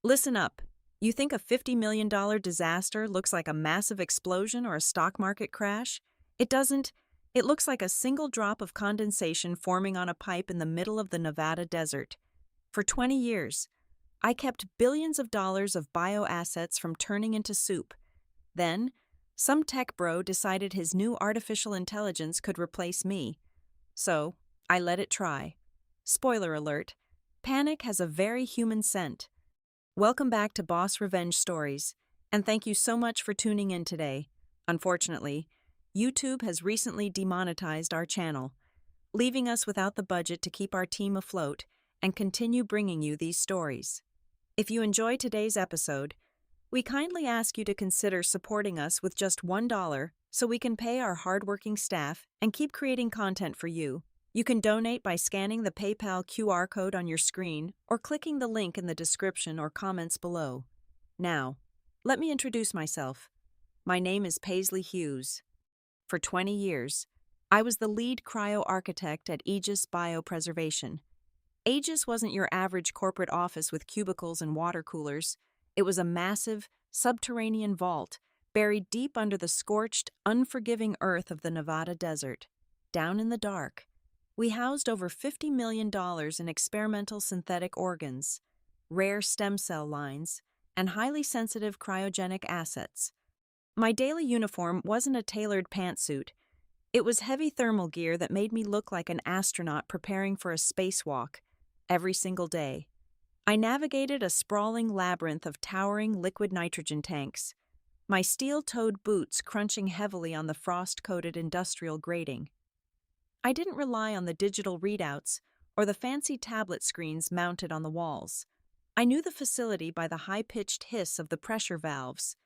Listen up. You think a $50 million disaster looks like a massive explosion or a stock market crash? It doesn't. It looks like a single drop of condensation forming on a pipe in the middle of the Nevada desert. For 20 years, I kept billions of dollars of bioassets from turning into soup. Then, some tech bro decided his new artificial intelligence could replace me. So, I let it try. Spoiler alert, panic has a very human scent. Welcome back to Boss Revenge Stories, and thank you so much for tuning in today. Unfortunately, YouTube has recently demonetized our channel, leaving us without the budget to keep our team afloat and continue bringing you these stories. If you enjoy today's episode, we kindly ask you to consider supporting us with just $1 so we can pay our hardworking staff and keep creating content for you. You can donate by scanning the PayPal QR code on your screen or clicking the link in the description or comments below. Now, let me introduce myself. My name is Paisley Hughes. For 20 years, I was the lead cryo architect at Aegis Biopreservation. Aegis wasn't your average corporate office with cubicles and water coolers. It was a massive, subterranean vault buried deep under the scorched, unforgiving earth of the Nevada desert. Down in the dark, we housed over $50 million in experimental synthetic organs, rare stem cell lines, and highly sensitive cryogenic assets. My daily uniform wasn't a tailored pantsuit. It was heavy thermal gear that made me look like an astronaut preparing for a spacewalk every single day. I navigated a sprawling labyrinth of towering liquid nitrogen tanks, my steel-toed boots crunching heavily on the frost-coated industrial grating. I didn't rely on the digital readouts or the fancy tablet screens mounted on the walls. I knew the facility by the high-pitched hiss of the pressure valves,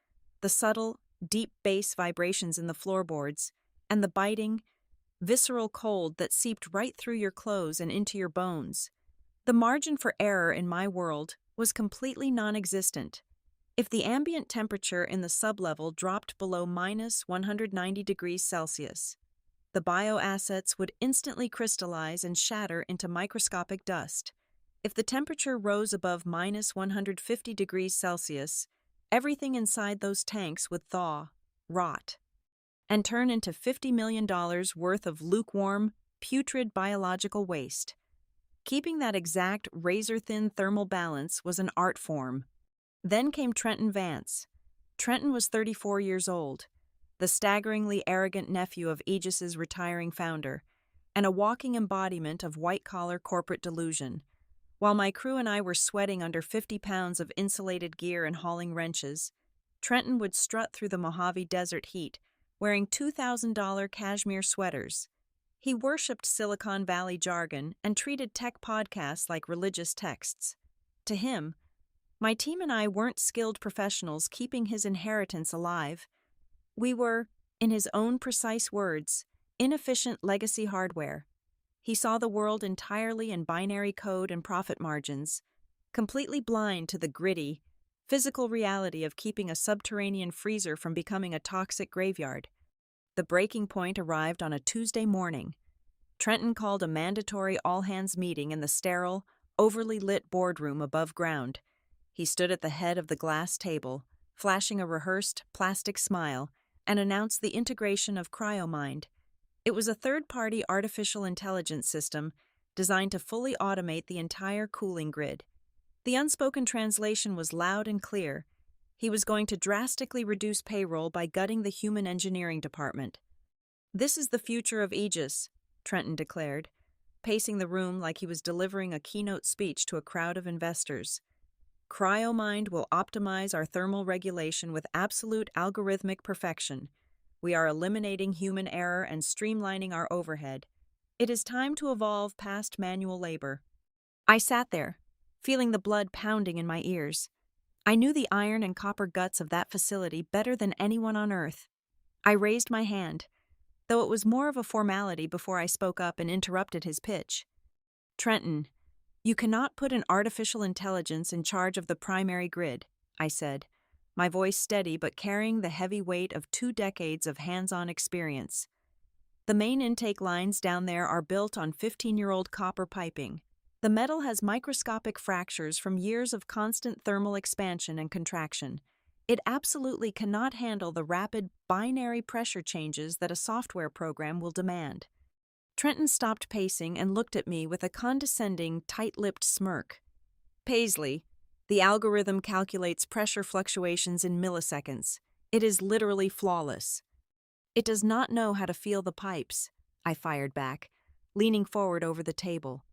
the subtle, deep bass vibrations in the floorboards, and the biting, visceral cold that seeped right through your clothes and into your bones. The margin for error in my world was completely non-existent. If the ambient temperature in the sublevel dropped below minus 190 degrees Celsius, the bioassets would instantly crystallize and shatter into microscopic dust. If the temperature rose above minus 150 degrees Celsius, everything inside those tanks would thaw, rot, and turn into $50 million worth of lukewarm, putrid biological waste. Keeping that exact razor-thin thermal balance was an art form. Then came Trenton Vance. Trenton was 34 years old, the staggeringly arrogant nephew of Aegis's retiring founder, and a walking embodiment of white-collar corporate delusion. While my crew and I were sweating under 50 pounds of insulated gear and hauling wrenches, Trenton would strut through the Mojave Desert heat, wearing $2,000 cashmere sweaters. He worshipped Silicon Valley jargon and treated tech podcasts like religious texts. To him, my team and I weren't skilled professionals keeping his inheritance alive. We were, in his own precise words, inefficient legacy hardware. He saw the world entirely in binary code and profit margins, completely blind to the gritty, physical reality of keeping a subterranean freezer from becoming a toxic graveyard. The breaking point arrived on a Tuesday morning. Trenton called a mandatory all-hands meeting in the sterile, overly lit boardroom above ground. He stood at the head of the glass table, flashing a rehearsed, plastic smile, and announced the integration of CryoMind. It was a third-party artificial intelligence system designed to fully automate the entire cooling grid. The unspoken translation was loud and clear. He was going to drastically reduce payroll by gutting the human engineering department. "This is the future of Aegis," Trenton declared, pacing the room like he was delivering a keynote speech to a crowd of investors. "CryoMind will optimize our thermal regulation with absolute algorithmic perfection. We are eliminating human error and streamlining our overhead. It is time to evolve past manual labor." I sat there, feeling the blood pounding in my ears. I knew the iron and copper guts of that facility better than anyone on Earth. I raised my hand, though it was more of a formality before I spoke up and interrupted his pitch. "Trenton, you cannot put an artificial intelligence in charge of the primary grid," I said, my voice steady but carrying the heavy weight of 2 decades of hands-on experience. "The main intake lines down there are built on 15-year-old copper piping. The metal has microscopic fractures from years of constant thermal expansion and contraction. It absolutely cannot handle the rapid binary pressure changes that a software program will demand. Trenton stopped pacing and looked at me with a condescending, tight-lipped smirk. Paisley, the algorithm calculates pressure fluctuations in milliseconds. It is literally flawless. It does not know how to feel the pipes, I fired back, leaning forward over the table.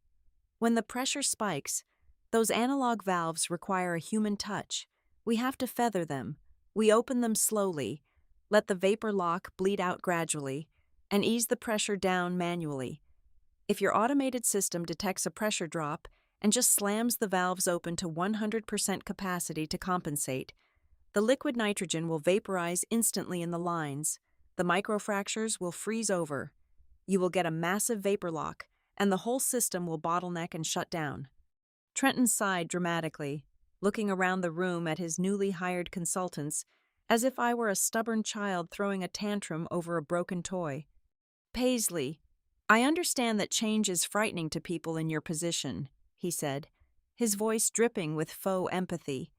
When the pressure spikes, those analog valves require a human touch. We have to feather them. We open them slowly, let the vapor lock bleed out gradually, and ease the pressure down manually. If your automated system detects a pressure drop and just slams the valves open to 100% capacity to compensate, the liquid nitrogen will vaporize instantly in the lines. The microfractures will freeze over. You will get a massive vapor lock, and the whole system will bottleneck and shut down. Trenton sighed dramatically, looking around the room at his newly hired consultants as if I were a stubborn child throwing a tantrum over a broken toy. Paisley, I understand that change is frightening to people in your position, he said, his voice dripping with faux empathy.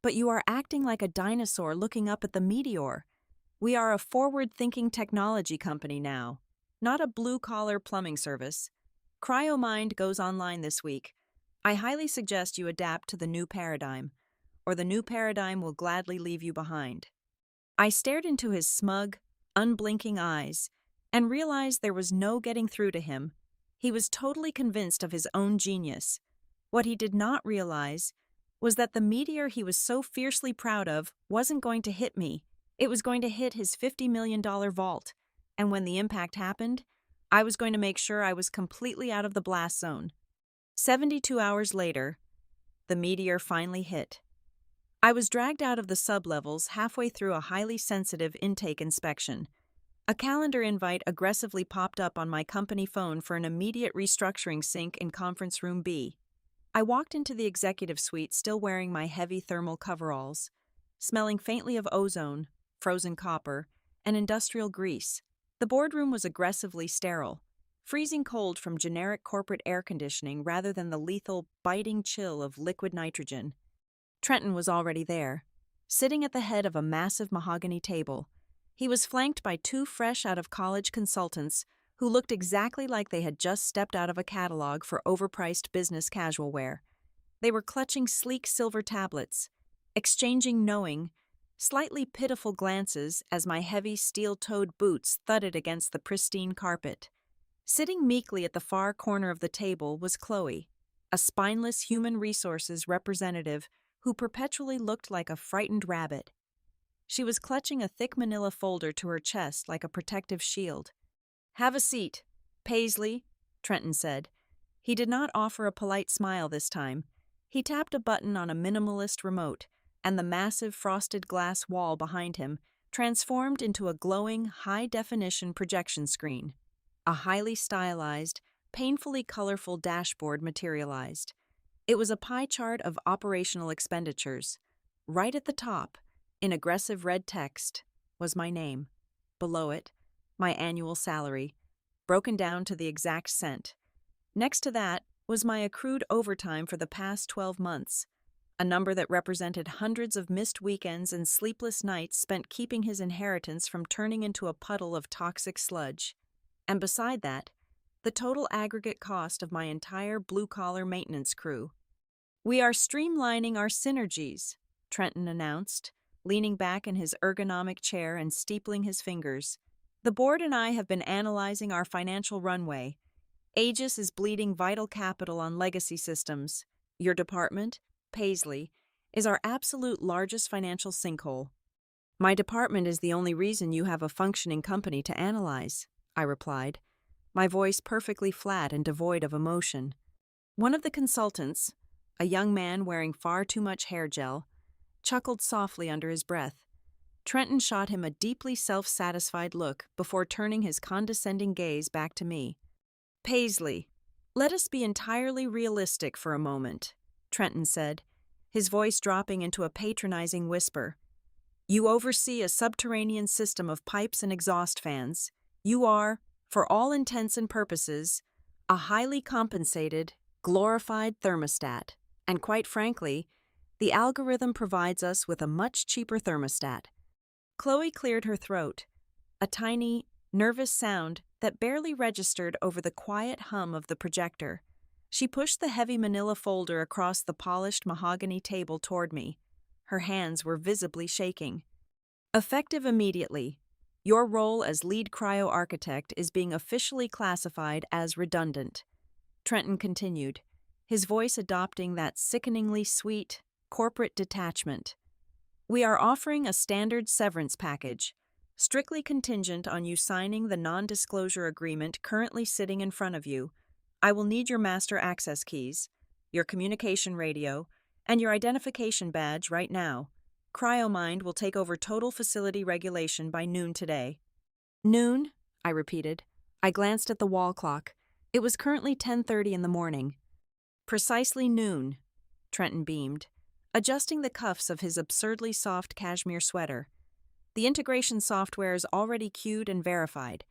But you are acting like a dinosaur looking up at the meteor. We are a forward-thinking technology company now, not a blue-collar plumbing service. CryoMind goes online this week. I highly suggest you adapt to the new paradigm, or the new paradigm will gladly leave you behind. I stared into his smug, unblinking eyes and realized there was no getting through to him. He was totally convinced of his own genius. What he did not realize was that the meteor he was so fiercely proud of wasn't going to hit me. It was going to hit his $50 million vault, and when the impact happened, I was going to make sure I was completely out of the blast zone. 72 hours later, the meteor finally hit. I was dragged out of the sublevels halfway through a highly sensitive intake inspection. A calendar invite aggressively popped up on my company phone for an immediate restructuring sync in Conference Room B. I walked into the executive suite still wearing my heavy thermal coveralls, smelling faintly of ozone, frozen copper, and industrial grease. The boardroom was aggressively sterile, freezing cold from generic corporate air conditioning rather than the lethal, biting chill of liquid nitrogen. Trenton was already there, sitting at the head of a massive mahogany table. He was flanked by two fresh-out-of-college consultants who looked exactly like they had just stepped out of a catalog for overpriced business casual wear. They were clutching sleek silver tablets, exchanging knowing, slightly pitiful glances as my heavy steel-toed boots thudded against the pristine carpet. Sitting meekly at the far corner of the table was Chloe, a spineless human resources representative who perpetually looked like a frightened rabbit. She was clutching a thick manila folder to her chest like a protective shield. "Have a seat, Paisley," Trenton said. He did not offer a polite smile this time. He tapped a button on a minimalist remote, and the massive frosted glass wall behind him transformed into a glowing, high-definition projection screen. A highly stylized, painfully colorful dashboard materialized. It was a pie chart of operational expenditures. Right at the top, in aggressive red text, was my name. Below it, my annual salary, broken down to the exact cent. Next to that was my accrued overtime for the past 12 months, a number that represented hundreds of missed weekends and sleepless nights spent keeping his inheritance from turning into a puddle of toxic sludge. And beside that, the total aggregate cost of my entire blue-collar maintenance crew. "We are streamlining our synergies," Trenton announced, leaning back in his ergonomic chair and steepling his fingers. "The board and I have been analyzing our financial runway. Aegis is bleeding vital capital on legacy systems. Your department, Paisley, is our absolute largest financial sinkhole." "My department is the only reason you have a functioning company to analyze," I replied, my voice perfectly flat and devoid of emotion. One of the consultants, a young man wearing far too much hair gel, chuckled softly under his breath. Trenton shot him a deeply self-satisfied look before turning his condescending gaze back to me. "Paisley, let us be entirely realistic for a moment," Trenton said, his voice dropping into a patronizing whisper. "You oversee a subterranean system of pipes and exhaust fans. You are, for all intents and purposes, a highly compensated, glorified thermostat. And quite frankly, the algorithm provides us with a much cheaper thermostat. Chloe cleared her throat, a tiny, nervous sound that barely registered over the quiet hum of the projector. She pushed the heavy manila folder across the polished mahogany table toward me. Her hands were visibly shaking. Effective immediately, your role as lead cryo-architect is being officially classified as redundant. Trenton continued, his voice adopting that sickeningly sweet, corporate detachment. We are offering a standard severance package, strictly contingent on you signing the non-disclosure agreement currently sitting in front of you. I will need your master access keys, your communication radio, and your identification badge right now. CryoMind will take over total facility regulation by noon today. Noon? I repeated. I glanced at the wall clock. It was currently 10:30 in the morning. Precisely noon, Trenton beamed, adjusting the cuffs of his absurdly soft cashmere sweater. The integration software is already queued and verified.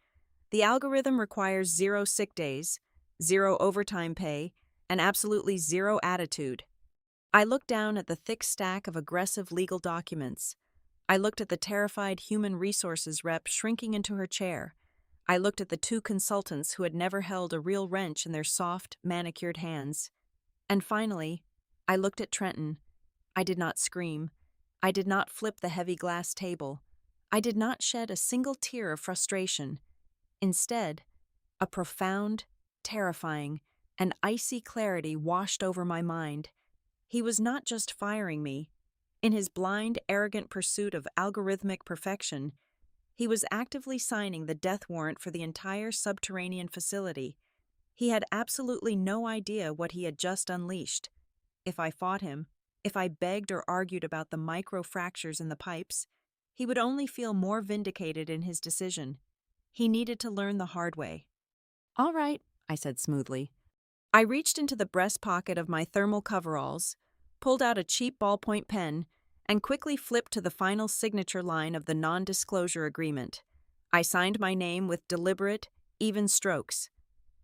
The algorithm requires 0 sick days, 0 overtime pay, and absolutely 0 attitude. I looked down at the thick stack of aggressive legal documents. I looked at the terrified human resources rep shrinking into her chair. I looked at the 2 consultants who had never held a real wrench in their soft, manicured hands. And finally, I looked at Trenton. I did not scream. I did not flip the heavy glass table. I did not shed a single tear of frustration. Instead, a profound, terrifying, and icy clarity washed over my mind. He was not just firing me. In his blind, arrogant pursuit of algorithmic perfection, he was actively signing the death warrant for the entire subterranean facility. He had absolutely no idea what he had just unleashed. If I fought him, if I begged or argued about the micro-fractures in the pipes, he would only feel more vindicated in his decision. He needed to learn the hard way. "All right," I said smoothly. I reached into the breast pocket of my thermal coveralls, pulled out a cheap ballpoint pen, and quickly flipped to the final signature line of the non-disclosure agreement. I signed my name with deliberate, even strokes.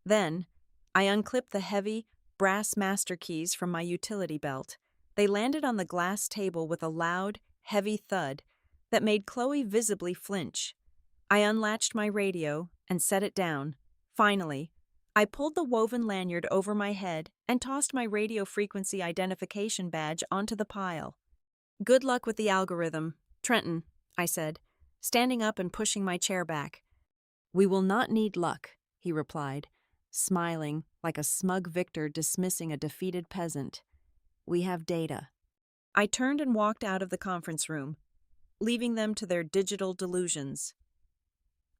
Then, I unclipped the heavy, brass master keys from my utility belt. They landed on the glass table with a loud, heavy thud that made Chloe visibly flinch. I unlatched my radio and set it down. Finally, I pulled the woven lanyard over my head and tossed my radio frequency identification badge onto the pile. "Good luck with the algorithm, Trenton," I said, standing up and pushing my chair back. "We will not need luck," he replied, smiling like a smug victor dismissing a defeated peasant. "We have data." I turned and walked out of the conference room, leaving them to their digital delusions.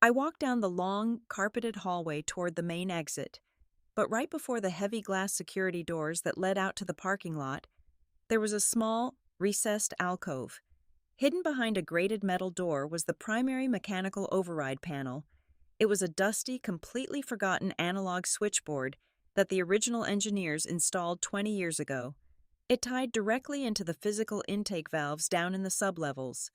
I walked down the long, carpeted hallway toward the main exit, but right before the heavy glass security doors that led out to the parking lot, there was a small, recessed alcove. Hidden behind a grated metal door was the primary mechanical override panel. It was a dusty, completely forgotten analog switchboard that the original engineers installed 20 years ago. It tied directly into the physical intake valves down in the sublevels,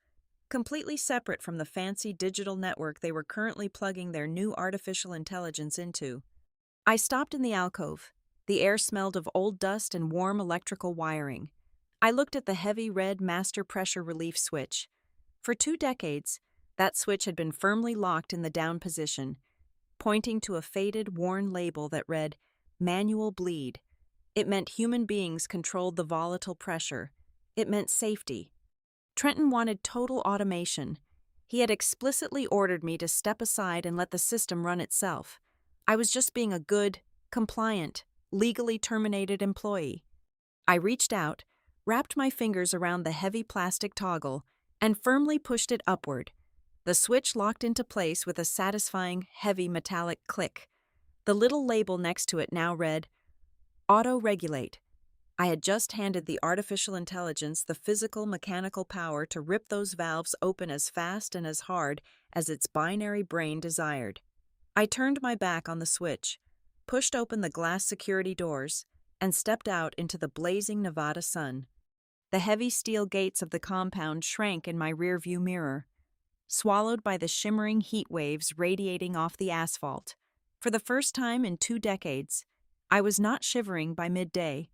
completely separate from the fancy digital network they were currently plugging their new artificial intelligence into. I stopped in the alcove. The air smelled of old dust and warm electrical wiring. I looked at the heavy red master pressure relief switch. For 2 decades, that switch had been firmly locked in the down position, pointing to a faded, worn label that read, "Manual bleed." It meant human beings controlled the volatile pressure. It meant safety. Trenton wanted total automation. He had explicitly ordered me to step aside and let the system run itself. I was just being a good, compliant, legally terminated employee. I reached out, wrapped my fingers around the heavy plastic toggle, and firmly pushed it upward. The switch locked into place with a satisfying, heavy metallic click. The little label next to it now read, "Auto-regulate." I had just handed the artificial intelligence the physical mechanical power to rip those valves open as fast and as hard as its binary brain desired. I turned my back on the switch, pushed open the glass security doors, and stepped out into the blazing Nevada sun. The heavy steel gates of the compound shrank in my rearview mirror, swallowed by the shimmering heat waves radiating off the asphalt. For the first time in 2 decades, I was not shivering by midday.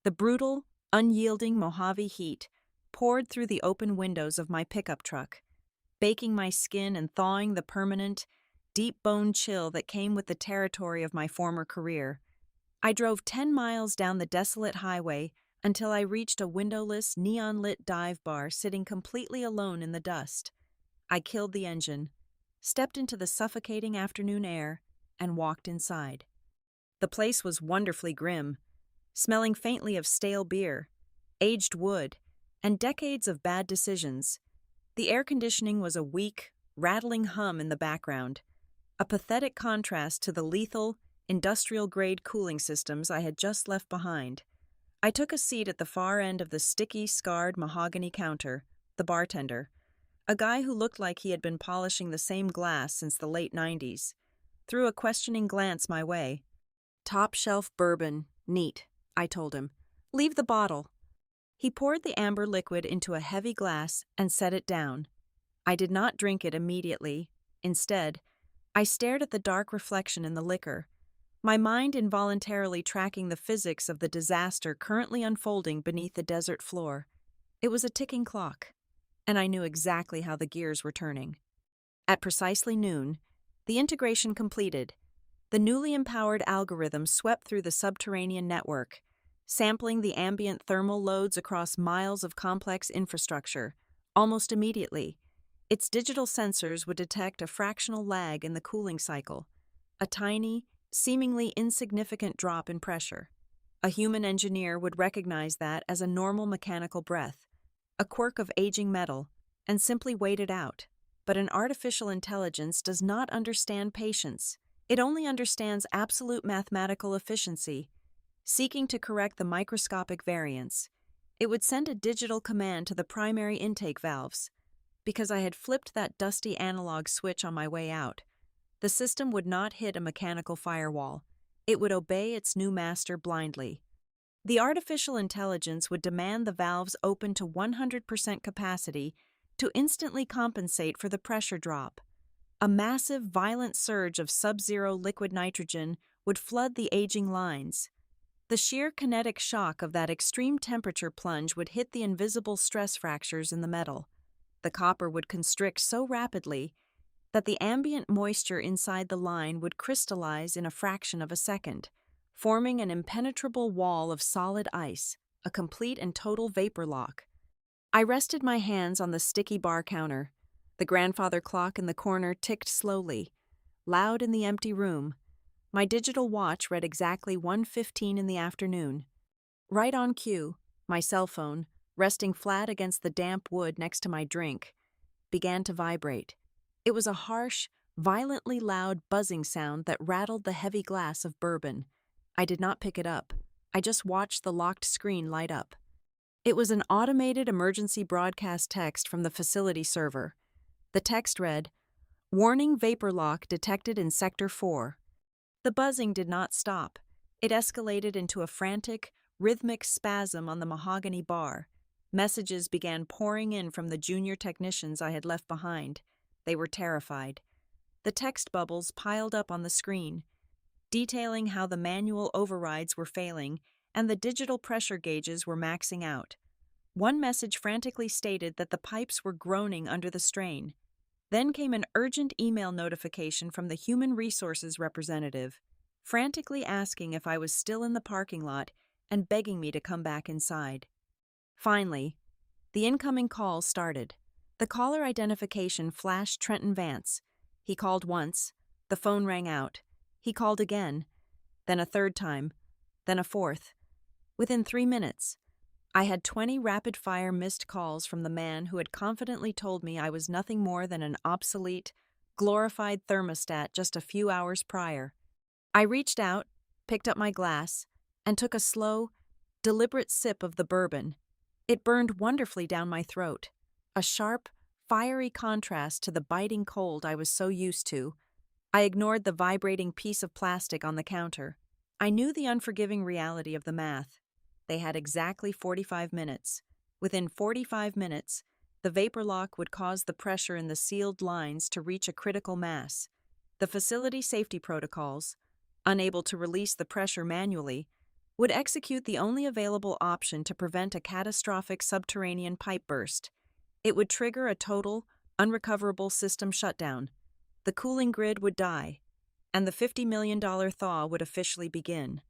The brutal, unyielding Mojave heat poured through the open windows of my pickup truck, baking my skin and thawing the permanent, deep-bone chill that came with the territory of my former career. I drove 10 miles down the desolate highway until I reached a windowless, neon-lit dive bar sitting completely alone in the dust. I killed the engine, stepped into the suffocating afternoon air, and walked inside. The place was wonderfully grim, smelling faintly of stale beer, aged wood, and decades of bad decisions. The air conditioning was a weak, rattling hum in the background, a pathetic contrast to the lethal, industrial-grade cooling systems I had just left behind. I took a seat at the far end of the sticky, scarred mahogany counter, the bartender, a guy who looked like he had been polishing the same glass since the late 90s, threw a questioning glance my way. "Top shelf bourbon, neat," I told him. "Leave the bottle." He poured the amber liquid into a heavy glass and set it down. I did not drink it immediately. Instead, I stared at the dark reflection in the liquor, my mind involuntarily tracking the physics of the disaster currently unfolding beneath the desert floor. It was a ticking clock, and I knew exactly how the gears were turning. At precisely noon, the integration completed. The newly empowered algorithm swept through the subterranean network, sampling the ambient thermal loads across miles of complex infrastructure. Almost immediately, its digital sensors would detect a fractional lag in the cooling cycle, a tiny, seemingly insignificant drop in pressure. A human engineer would recognize that as a normal mechanical breath, a quirk of aging metal, and simply wait it out. But an artificial intelligence does not understand patience. It only understands absolute mathematical efficiency. Seeking to correct the microscopic variance, it would send a digital command to the primary intake valves. Because I had flipped that dusty analog switch on my way out, the system would not hit a mechanical firewall. It would obey its new master blindly. The artificial intelligence would demand the valves open to 100% capacity to instantly compensate for the pressure drop. A massive, violent surge of sub-zero liquid nitrogen would flood the aging lines. The sheer kinetic shock of that extreme temperature plunge would hit the invisible stress fractures in the metal. The copper would constrict so rapidly that the ambient moisture inside the line would crystallize in a fraction of a second, forming an impenetrable wall of solid ice, a complete and total vapor lock. I rested my hands on the sticky bar counter. The grandfather clock in the corner ticked slowly, loud in the empty room. My digital watch read exactly 1:15 in the afternoon. Right on cue, my cell phone, resting flat against the damp wood next to my drink, began to vibrate. It was a harsh, violently loud buzzing sound that rattled the heavy glass of bourbon. I did not pick it up. I just watched the locked screen light up. It was an automated emergency broadcast text from the facility server. The text read, "Warning, vapor lock detected in Sector 4. The buzzing did not stop. It escalated into a frantic, rhythmic spasm on the mahogany bar. Messages began pouring in from the junior technicians I had left behind. They were terrified. The text bubbles piled up on the screen, detailing how the manual overrides were failing and the digital pressure gauges were maxing out. One message frantically stated that the pipes were groaning under the strain. Then came an urgent email notification from the human resources representative, frantically asking if I was still in the parking lot and begging me to come back inside. Finally, the incoming call started. The caller identification flashed Trenton Vance. He called once. The phone rang out. He called again, then a third time, then a fourth. Within 3 minutes, I had 20 rapid-fire missed calls from the man who had confidently told me I was nothing more than an obsolete, glorified thermostat just a few hours prior. I reached out, picked up my glass, and took a slow, deliberate sip of the bourbon. It burned wonderfully down my throat, a sharp, fiery contrast to the biting cold I was so used to. I ignored the vibrating piece of plastic on the counter. I knew the unforgiving reality of the math. They had exactly 45 minutes. Within 45 minutes, the vapor lock would cause the pressure in the sealed lines to reach a critical mass. The facility safety protocols, unable to release the pressure manually, would execute the only available option to prevent a catastrophic subterranean pipe burst. It would trigger a total, unrecoverable system shutdown. The cooling grid would die, and the $50 million thaw would officially begin.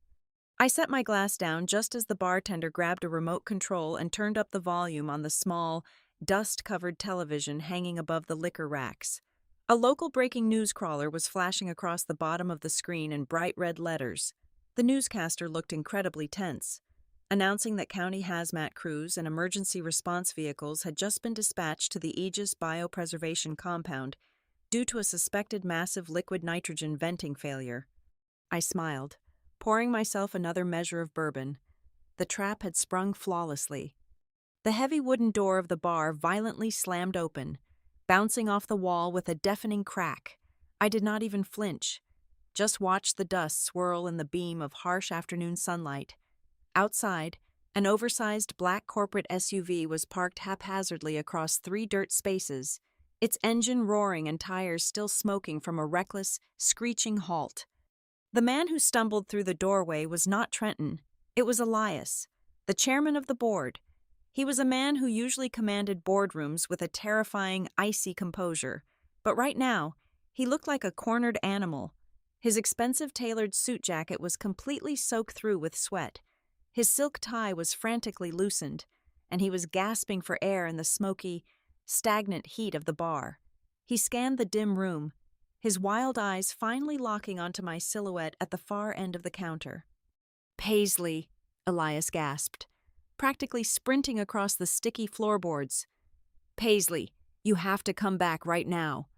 I set my glass down just as the bartender grabbed a remote control and turned up the volume on the small, dust-covered television hanging above the liquor racks. A local breaking news crawler was flashing across the bottom of the screen in bright red letters. The newscaster looked incredibly tense, announcing that county hazmat crews and emergency response vehicles had just been dispatched to the Aegis Biopreservation Compound due to a suspected massive liquid nitrogen venting failure. I smiled, pouring myself another measure of bourbon. The trap had sprung flawlessly. The heavy wooden door of the bar violently slammed open, bouncing off the wall with a deafening crack. I did not even flinch, just watched the dust swirl in the beam of harsh afternoon sunlight. Outside, an oversized black corporate SUV was parked haphazardly across 3 dirt spaces, its engine roaring and tires still smoking from a reckless, screeching halt. The man who stumbled through the doorway was not Trenton. It was Elias, the chairman of the board. He was a man who usually commanded boardrooms with a terrifying, icy composure, but right now, he looked like a cornered animal. His expensive tailored suit jacket was completely soaked through with sweat. His silk tie was frantically loosened, and he was gasping for air in the smoky, stagnant heat of the bar. He scanned the dim room, his wild eyes finally locking onto my silhouette at the far end of the counter. "Paisley," Elias gasped, practically sprinting across the sticky floorboards. "Paisley, you have to come back right now."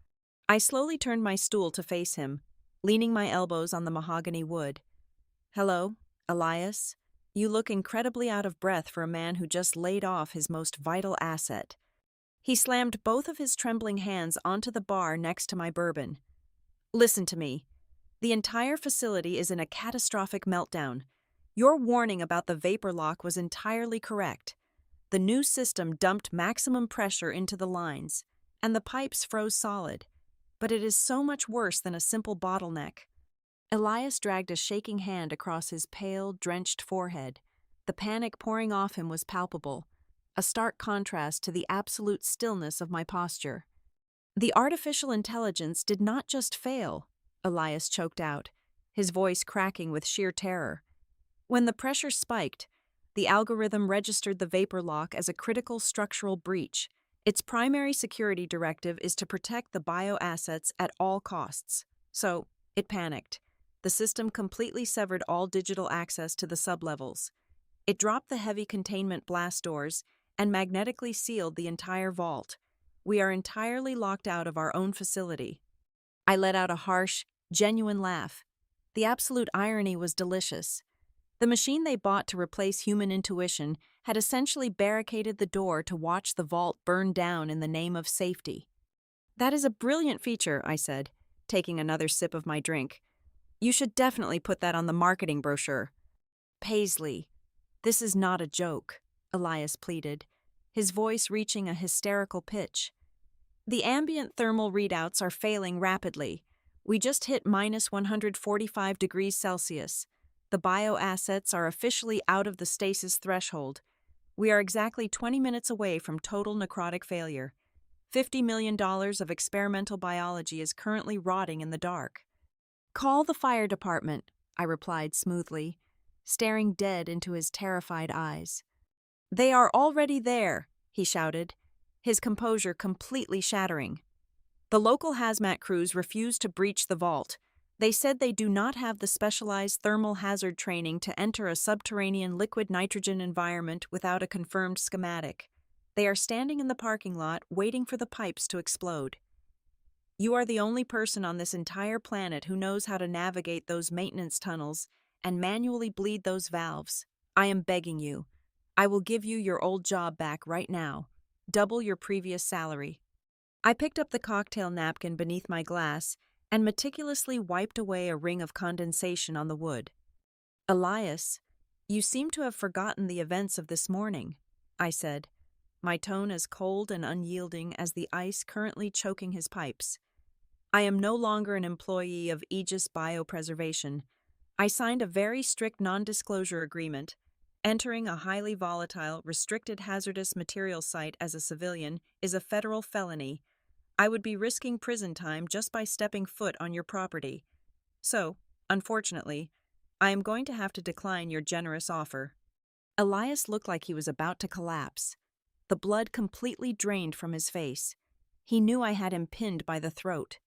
I slowly turned my stool to face him, leaning my elbows on the mahogany wood. "Hello, Elias. You look incredibly out of breath for a man who just laid off his most vital asset." He slammed both of his trembling hands onto the bar next to my bourbon. "Listen to me. The entire facility is in a catastrophic meltdown. Your warning about the vapor lock was entirely correct. The new system dumped maximum pressure into the lines, and the pipes froze solid. But it is so much worse than a simple bottleneck." Elias dragged a shaking hand across his pale, drenched forehead. The panic pouring off him was palpable, a stark contrast to the absolute stillness of my posture. "The artificial intelligence did not just fail," Elias choked out, his voice cracking with sheer terror. "When the pressure spiked, the algorithm registered the vapor lock as a critical structural breach. Its primary security directive is to protect the bioassets at all costs. So, it panicked. The system completely severed all digital access to the sublevels. It dropped the heavy containment blast doors and magnetically sealed the entire vault. We are entirely locked out of our own facility." I let out a harsh, genuine laugh. The absolute irony was delicious. The machine they bought to replace human intuition had essentially barricaded the door to watch the vault burn down in the name of safety. "That is a brilliant feature," I said, taking another sip of my drink. "You should definitely put that on the marketing brochure." "Paisley, this is not a joke," Elias pleaded, his voice reaching a hysterical pitch. "The ambient thermal readouts are failing rapidly. We just hit minus 145 degrees Celsius. The bioassets are officially out of the stasis threshold. We are exactly 20 minutes away from total necrotic failure. $50 million of experimental biology is currently rotting in the dark." "Call the fire department," I replied smoothly, staring dead into his terrified eyes. "They are already there," he shouted, his composure completely shattering. "The local hazmat crews refused to breach the vault. They said they do not have the specialized thermal hazard training to enter a subterranean liquid nitrogen environment without a confirmed schematic. They are standing in the parking lot waiting for the pipes to explode. You are the only person on this entire planet who knows how to navigate those maintenance tunnels and manually bleed those valves. I am begging you. I will give you your old job back right now. Double your previous salary." I picked up the cocktail napkin beneath my glass and meticulously wiped away a ring of condensation on the wood. "Elias, you seem to have forgotten the events of this morning," I said, my tone as cold and unyielding as the ice currently choking his pipes. "I am no longer an employee of Aegis Biopreservation. I signed a very strict non-disclosure agreement. Entering a highly volatile, restricted hazardous materials site as a civilian is a federal felony. I would be risking prison time just by stepping foot on your property. So, unfortunately, I am going to have to decline your generous offer." Elias looked like he was about to collapse. The blood completely drained from his face. He knew I had him pinned by the throat.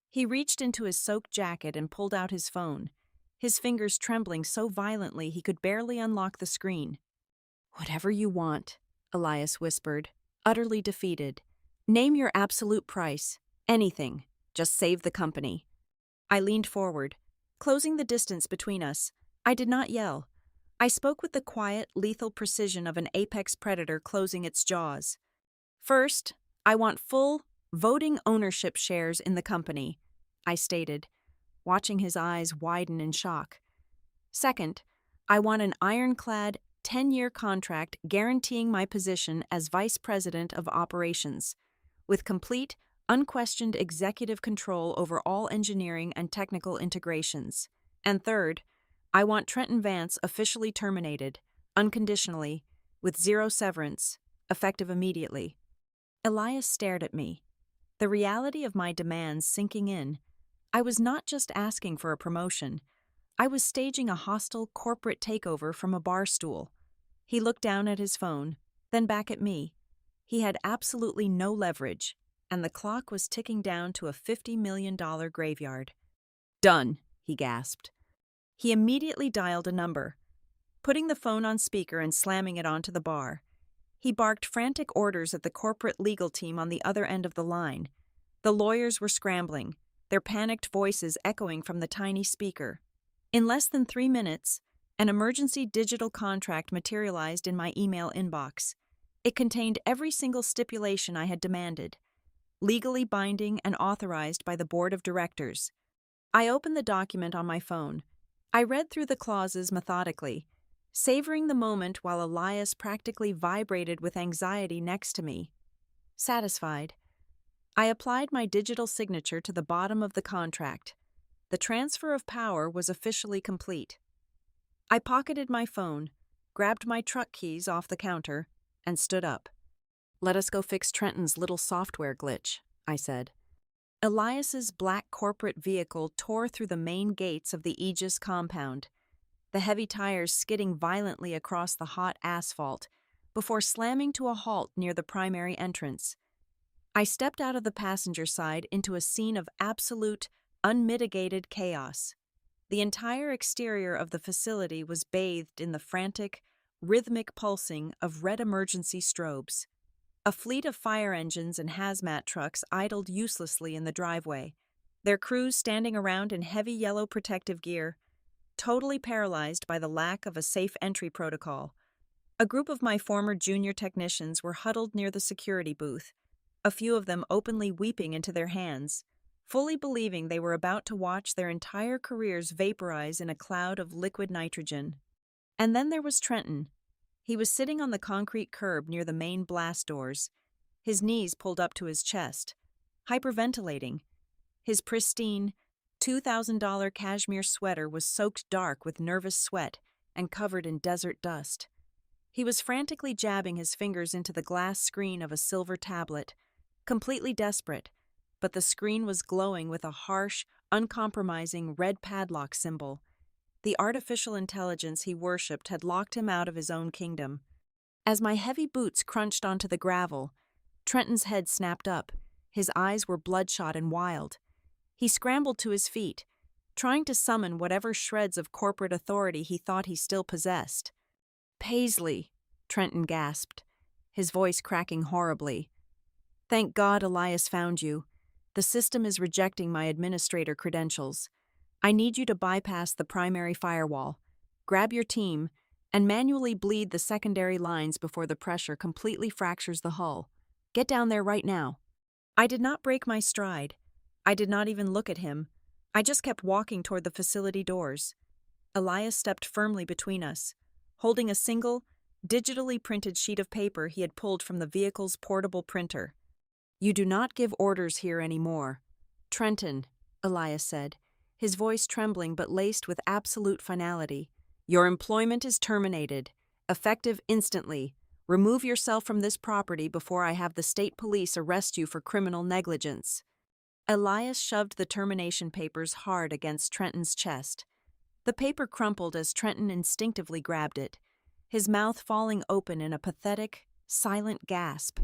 He reached into his soaked jacket and pulled out his phone, his fingers trembling so violently he could barely unlock the screen. "Whatever you want," Elias whispered, utterly defeated. "Name your absolute price. Anything. Just save the company." I leaned forward, closing the distance between us. I did not yell. I spoke with the quiet, lethal precision of an apex predator closing its jaws. "First, I want full, voting ownership shares in the company," I stated, watching his eyes widen in shock. "Second, I want an ironclad, 10-year contract guaranteeing my position as Vice President of Operations, with complete, unquestioned executive control over all engineering and technical integrations. And third, I want Trenton Vance officially terminated, unconditionally, with zero severance, effective immediately." Elias stared at me, the reality of my demands sinking in. I was not just asking for a promotion. I was staging a hostile corporate takeover from a bar stool. He looked down at his phone, then back at me. He had absolutely no leverage, and the clock was ticking down to a $50 million graveyard. "Done," he gasped. He immediately dialed a number, putting the phone on speaker and slamming it onto the bar. He barked frantic orders at the corporate legal team on the other end of the line. The lawyers were scrambling, their panicked voices echoing from the tiny speaker. In less than 3 minutes, an emergency digital contract materialized in my email inbox. It contained every single stipulation I had demanded, legally binding and authorized by the board of directors. I opened the document on my phone. I read through the clauses methodically, savoring the moment while Elias practically vibrated with anxiety next to me. Satisfied, I applied my digital signature to the bottom of the contract. The transfer of power was officially complete. I pocketed my phone, grabbed my truck keys off the counter, and stood up. "Let us go fix Trenton's little software glitch," I said. Elias's black corporate vehicle tore through the main gates of the Aegis compound, the heavy tires skidding violently across the hot asphalt before slamming to a halt near the primary entrance. I stepped out of the passenger side into a scene of absolute, unmitigated chaos. The entire exterior of the facility was bathed in the frantic, rhythmic pulsing of red emergency strobes. A fleet of fire engines and hazmat trucks idled uselessly in the driveway, their crews standing around in heavy yellow protective gear, totally paralyzed by the lack of a safe entry protocol. A group of my former junior technicians were huddled near the security booth, a few of them openly weeping into their hands, fully believing they were about to watch their entire careers vaporize in a cloud of liquid nitrogen. And then there was Trenton. He was sitting on the concrete curb near the main blast doors, his knees pulled up to his chest, hyperventilating. His pristine, $2,000 cashmere sweater was soaked dark with nervous sweat and covered in desert dust. He was frantically jabbing his fingers into the glass screen of a silver tablet, completely desperate, but the screen was glowing with a harsh, uncompromising red padlock symbol. The artificial intelligence he worshipped had locked him out of his own kingdom. As my heavy boots crunched onto the gravel, Trenton's head snapped up. His eyes were bloodshot and wild. He scrambled to his feet, trying to summon whatever shreds of corporate authority he thought he still possessed. "Paisley," Trenton gasped, his voice cracking horribly. "Thank God Elias found you. The system is rejecting my administrator credentials. I need you to bypass the primary firewall, grab your team, and manually bleed the secondary lines before the pressure completely fractures the hull. Get down there right now." I did not break my stride. I did not even look at him. I just kept walking toward the facility doors. Elias stepped firmly between us, holding a single, digitally printed sheet of paper he had pulled from the vehicle's portable printer. "You do not give orders here anymore." "Trenton," Elias said, his voice trembling but laced with absolute finality. "Your employment is terminated. Effective instantly. Remove yourself from this property before I have the state police arrest you for criminal negligence." Elias shoved the termination papers hard against Trenton's chest. The paper crumpled as Trenton instinctively grabbed it, his mouth falling open in a pathetic, silent gasp.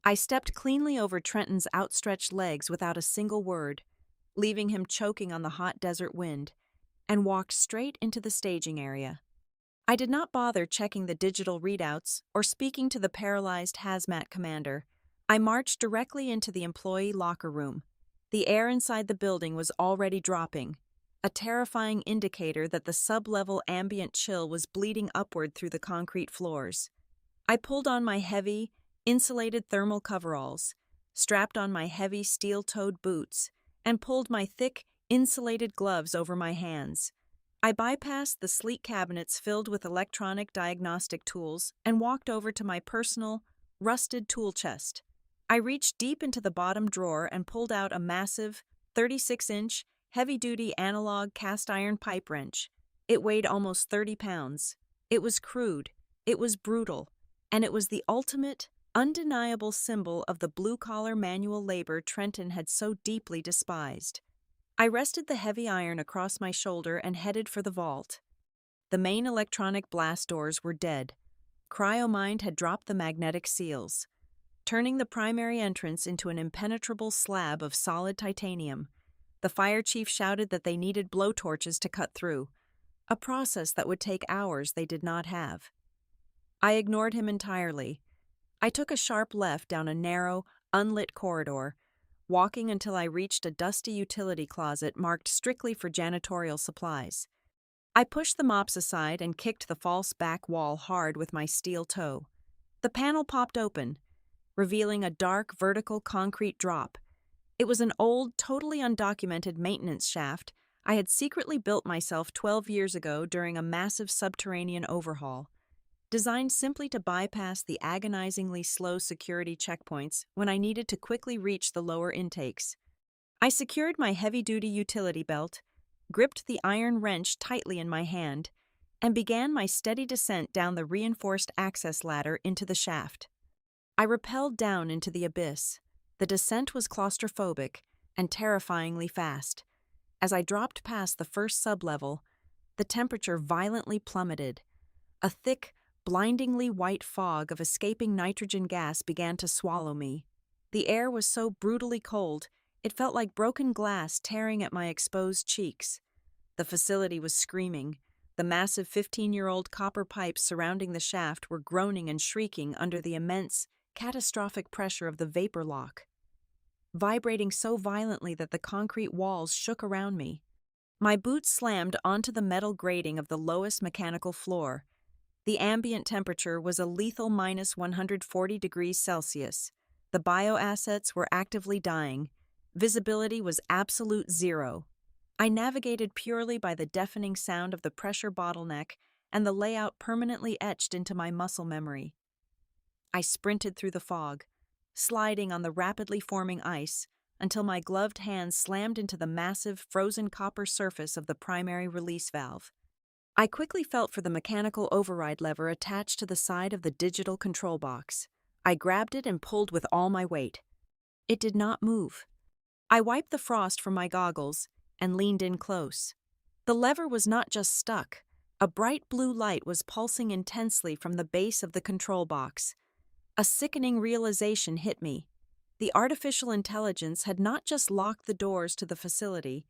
I stepped cleanly over Trenton's outstretched legs without a single word, leaving him choking on the hot desert wind, and walked straight into the staging area. I did not bother checking the digital readouts or speaking to the paralyzed hazmat commander. I marched directly into the employee locker room. The air inside the building was already dropping, a terrifying indicator that the sub-level ambient chill was bleeding upward through the concrete floors. I pulled on my heavy, insulated thermal coveralls, strapped on my heavy steel-toed boots, and pulled my thick, insulated gloves over my hands. I bypassed the sleek cabinets filled with electronic diagnostic tools and walked over to my personal, rusted tool chest. I reached deep into the bottom drawer and pulled out a massive, 36-inch, heavy-duty analog cast-iron pipe wrench. It weighed almost 30 pounds. It was crude, it was brutal, and it was the ultimate, undeniable symbol of the blue-collar manual labor Trenton had so deeply despised. I rested the heavy iron across my shoulder and headed for the vault. The main electronic blast doors were dead. Cryomind had dropped the magnetic seals, turning the primary entrance into an impenetrable slab of solid titanium. The fire chief shouted that they needed blowtorches to cut through, a process that would take hours they did not have. I ignored him entirely. I took a sharp left down a narrow, unlit corridor, walking until I reached a dusty utility closet marked strictly for janitorial supplies. I pushed the mops aside and kicked the false back wall hard with my steel toe. The panel popped open, revealing a dark, vertical concrete drop. It was an old, totally undocumented maintenance shaft I had secretly built myself 12 years ago during a massive subterranean overhaul, designed simply to bypass the agonizingly slow security checkpoints when I needed to quickly reach the lower intakes. I secured my heavy-duty utility belt, gripped the iron wrench tightly in my hand, and began my steady descent down the reinforced access ladder into the shaft. I rappelled down into the abyss. The descent was claustrophobic and terrifyingly fast. As I dropped past the first sublevel, the temperature violently plummeted. A thick, blindingly white fog of escaping nitrogen gas began to swallow me. The air was so brutally cold, it felt like broken glass tearing at my exposed cheeks. The facility was screaming. The massive 15-year-old copper pipes surrounding the shaft were groaning and shrieking under the immense, catastrophic pressure of the vapor lock, vibrating so violently that the concrete walls shook around me. My boots slammed onto the metal grating of the lowest mechanical floor. The ambient temperature was a lethal minus 140 degrees Celsius. The bioassets were actively dying. Visibility was absolute zero. I navigated purely by the deafening sound of the pressure bottleneck and the layout permanently etched into my muscle memory. I sprinted through the fog, sliding on the rapidly forming ice until my gloved hands slammed into the massive frozen copper surface of the primary release valve. I quickly felt for the mechanical override lever attached to the side of the digital control box. I grabbed it and pulled with all my weight. It did not move. I wiped the frost from my goggles and leaned in close. The lever was not just stuck. A bright blue light was pulsing intensely from the base of the control box. A sickening realization hit me. The artificial intelligence had not just locked the doors to the facility,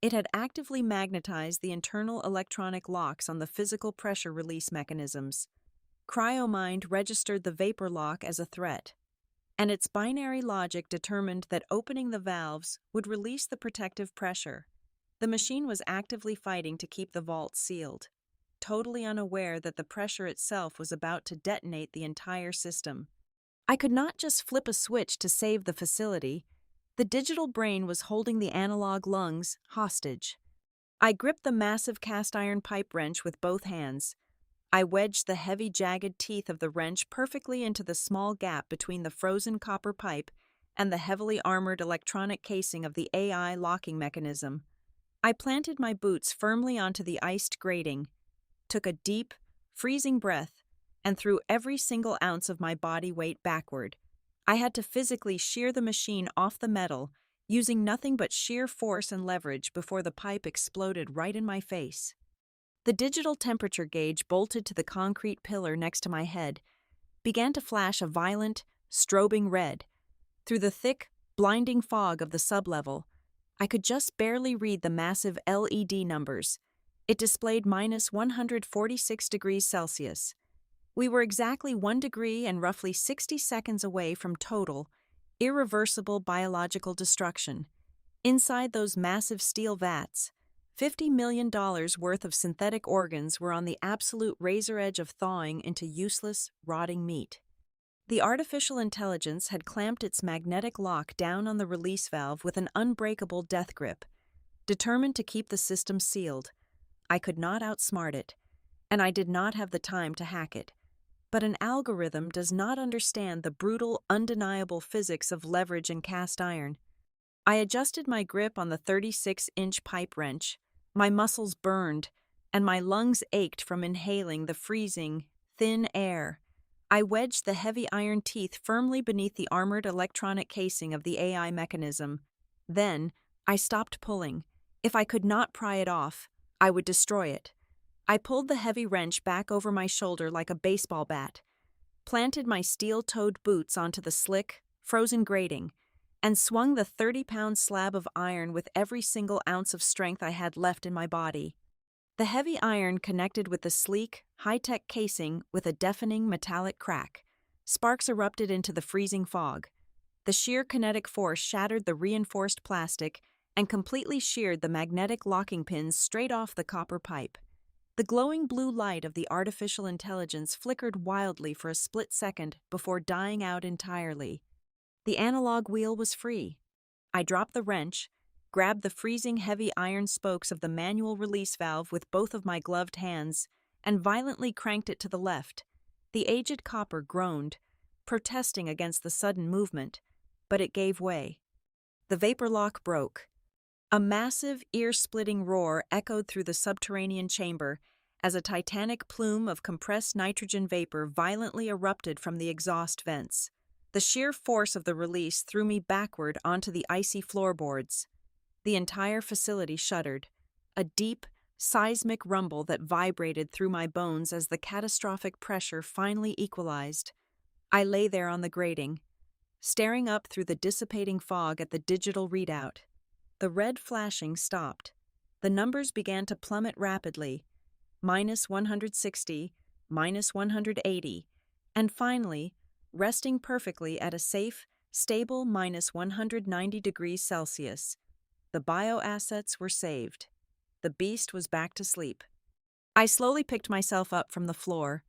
it had actively magnetized the internal electronic locks on the physical pressure release mechanisms. Cryomind registered the vapor lock as a threat, and its binary logic determined that opening the valves would release the protective pressure. The machine was actively fighting to keep the vault sealed, totally unaware that the pressure itself was about to detonate the entire system. I could not just flip a switch to save the facility. The digital brain was holding the analog lungs hostage. I gripped the massive cast-iron pipe wrench with both hands. I wedged the heavy, jagged teeth of the wrench perfectly into the small gap between the frozen copper pipe and the heavily armored electronic casing of the AI locking mechanism. I planted my boots firmly onto the iced grating, took a deep, freezing breath, and threw every single ounce of my body weight backward. I had to physically shear the machine off the metal, using nothing but sheer force and leverage before the pipe exploded right in my face. The digital temperature gauge bolted to the concrete pillar next to my head began to flash a violent, strobing red. Through the thick, blinding fog of the sublevel, I could just barely read the massive LED numbers. It displayed minus 146 degrees Celsius. We were exactly 1 degree and roughly 60 seconds away from total, irreversible biological destruction. Inside those massive steel vats, $50 million worth of synthetic organs were on the absolute razor edge of thawing into useless, rotting meat. The artificial intelligence had clamped its magnetic lock down on the release valve with an unbreakable death grip, determined to keep the system sealed. I could not outsmart it, and I did not have the time to hack it. But an algorithm does not understand the brutal, undeniable physics of leverage and cast iron. I adjusted my grip on the 36-inch pipe wrench. My muscles burned, and my lungs ached from inhaling the freezing, thin air. I wedged the heavy iron teeth firmly beneath the armored electronic casing of the AI mechanism. Then, I stopped pulling. If I could not pry it off, I would destroy it. I pulled the heavy wrench back over my shoulder like a baseball bat, planted my steel-toed boots onto the slick, frozen grating, and swung the 30-pound slab of iron with every single ounce of strength I had left in my body. The heavy iron connected with the sleek, high-tech casing with a deafening metallic crack. Sparks erupted into the freezing fog. The sheer kinetic force shattered the reinforced plastic and completely sheared the magnetic locking pins straight off the copper pipe. The glowing blue light of the artificial intelligence flickered wildly for a split second before dying out entirely. The analog wheel was free. I dropped the wrench, grabbed the freezing heavy iron spokes of the manual release valve with both of my gloved hands, and violently cranked it to the left. The aged copper groaned, protesting against the sudden movement, but it gave way. The vapor lock broke. A massive, ear-splitting roar echoed through the subterranean chamber as a titanic plume of compressed nitrogen vapor violently erupted from the exhaust vents. The sheer force of the release threw me backward onto the icy floorboards. The entire facility shuddered, a deep, seismic rumble that vibrated through my bones as the catastrophic pressure finally equalized. I lay there on the grating, staring up through the dissipating fog at the digital readout. The red flashing stopped. The numbers began to plummet rapidly, minus 160, minus 180, and finally, resting perfectly at a safe, stable minus 190 degrees Celsius. The bioassets were saved. The beast was back to sleep. I slowly picked myself up from the floor,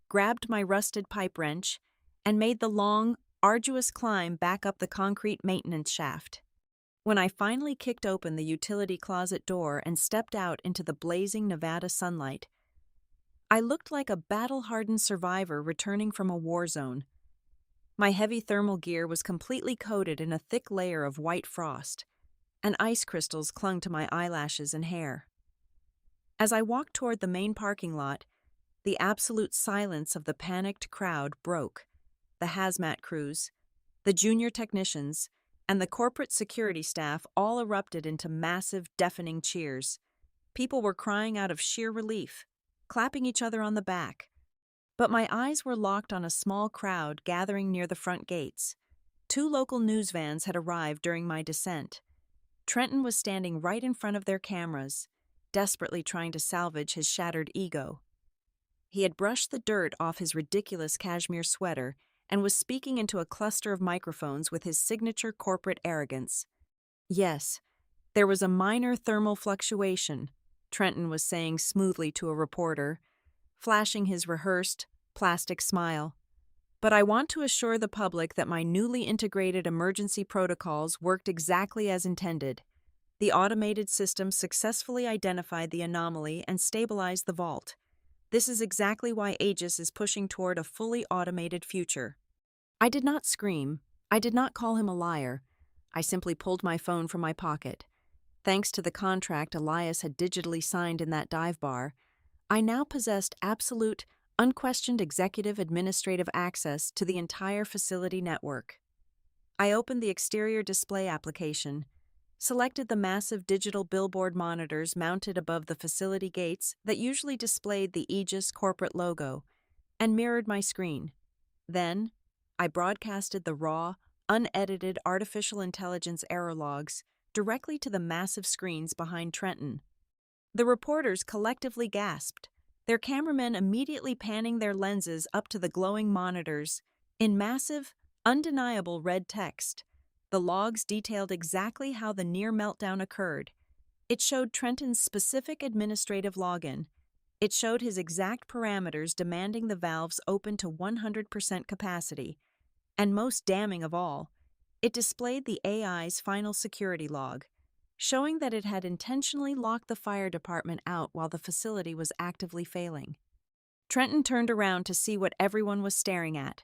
grabbed my rusted pipe wrench, and made the long, arduous climb back up the concrete maintenance shaft. When I finally kicked open the utility closet door and stepped out into the blazing Nevada sunlight, I looked like a battle-hardened survivor returning from a war zone. My heavy thermal gear was completely coated in a thick layer of white frost, and ice crystals clung to my eyelashes and hair. As I walked toward the main parking lot, the absolute silence of the panicked crowd broke. The hazmat crews, the junior technicians, and the corporate security staff all erupted into massive, deafening cheers. People were crying out of sheer relief, clapping each other on the back. But my eyes were locked on a small crowd gathering near the front gates. 2 local news vans had arrived during my descent. Trenton was standing right in front of their cameras, desperately trying to salvage his shattered ego. He had brushed the dirt off his ridiculous cashmere sweater and was speaking into a cluster of microphones with his signature corporate arrogance. Yes, there was a minor thermal fluctuation, Trenton was saying smoothly to a reporter, flashing his rehearsed, plastic smile. But I want to assure the public that my newly integrated emergency protocols worked exactly as intended. The automated system successfully identified the anomaly and stabilized the vault. This is exactly why Aegis is pushing toward a fully automated future. I did not scream. I did not call him a liar. I simply pulled my phone from my pocket. Thanks to the contract Elias had digitally signed in that dive bar, I now possessed absolute, unquestioned executive administrative access to the entire facility network. I opened the exterior display application, selected the massive digital billboard monitors mounted above the facility gates that usually displayed the Aegis corporate logo, and mirrored my screen. Then, I broadcasted the raw, unedited artificial intelligence error logs directly to the massive screens behind Trenton. The reporters collectively gasped, their cameramen immediately panning their lenses up to the glowing monitors. In massive, undeniable red text, the logs detailed exactly how the near meltdown occurred. It showed Trenton's specific administrative login. It showed his exact parameters demanding the valves open to 100% capacity. And most damning of all, it displayed the AI's final security log, showing that it had intentionally locked the fire department out while the facility was actively failing. Trenton turned around to see what everyone was staring at.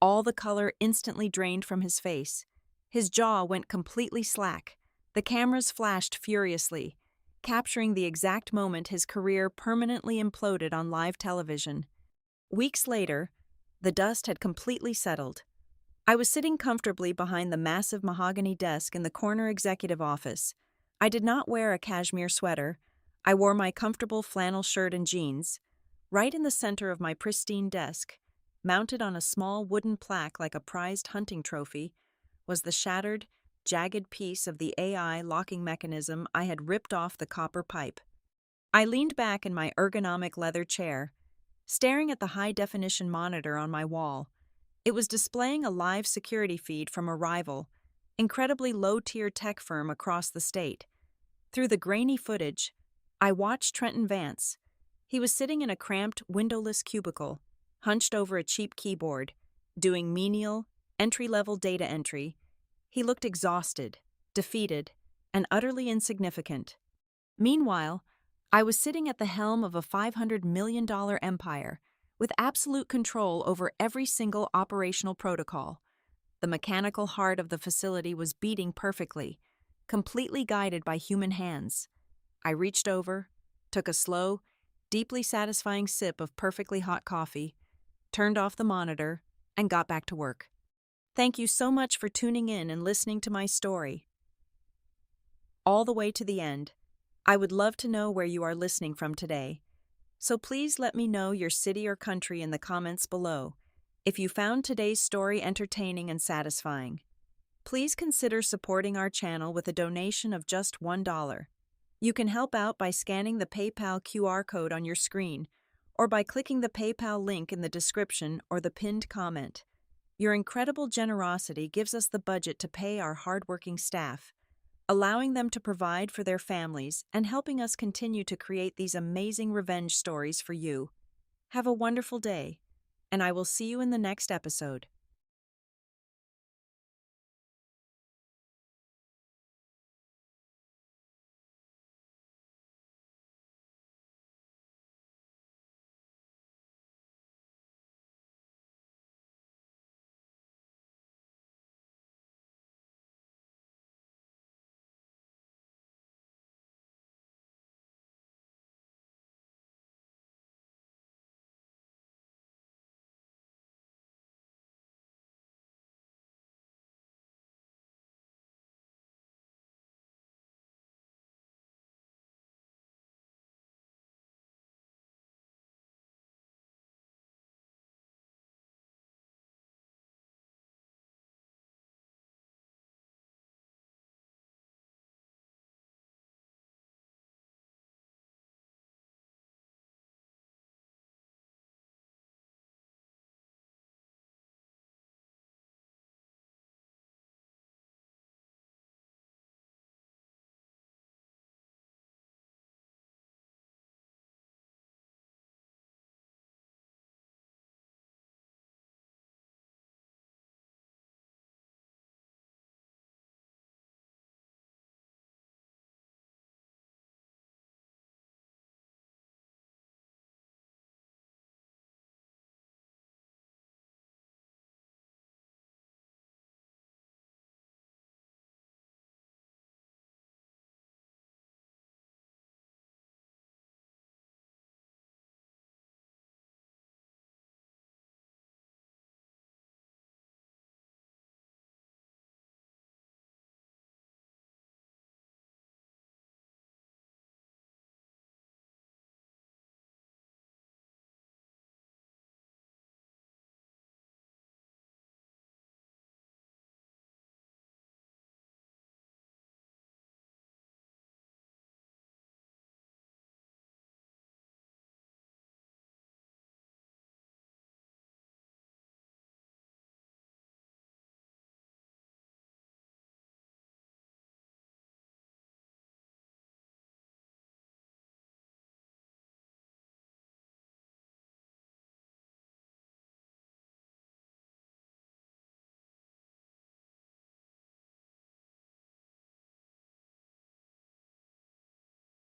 All the color instantly drained from his face. His jaw went completely slack. The cameras flashed furiously, capturing the exact moment his career permanently imploded on live television. Weeks later, the dust had completely settled. I was sitting comfortably behind the massive mahogany desk in the corner executive office. I did not wear a cashmere sweater. I wore my comfortable flannel shirt and jeans. Right in the center of my pristine desk, mounted on a small wooden plaque like a prized hunting trophy, was the shattered, jagged piece of the AI locking mechanism I had ripped off the copper pipe. I leaned back in my ergonomic leather chair, staring at the high-definition monitor on my wall. It was displaying a live security feed from a rival, incredibly low-tier tech firm across the state. Through the grainy footage, I watched Trenton Vance. He was sitting in a cramped, windowless cubicle, hunched over a cheap keyboard, doing menial, entry-level data entry. He looked exhausted, defeated, and utterly insignificant. Meanwhile, I was sitting at the helm of a $500 million empire, with absolute control over every single operational protocol. The mechanical heart of the facility was beating perfectly, completely guided by human hands. I reached over, took a slow, deeply satisfying sip of perfectly hot coffee, turned off the monitor, and got back to work. Thank you so much for tuning in and listening to my story. All the way to the end. I would love to know where you are listening from today. So please let me know your city or country in the comments below. If you found today's story entertaining and satisfying, please consider supporting our channel with a donation of just $1. You can help out by scanning the PayPal QR code on your screen, or by clicking the PayPal link in the description or the pinned comment. Your incredible generosity gives us the budget to pay our hardworking staff, allowing them to provide for their families and helping us continue to create these amazing revenge stories for you. Have a wonderful day, and I will see you in the next episode.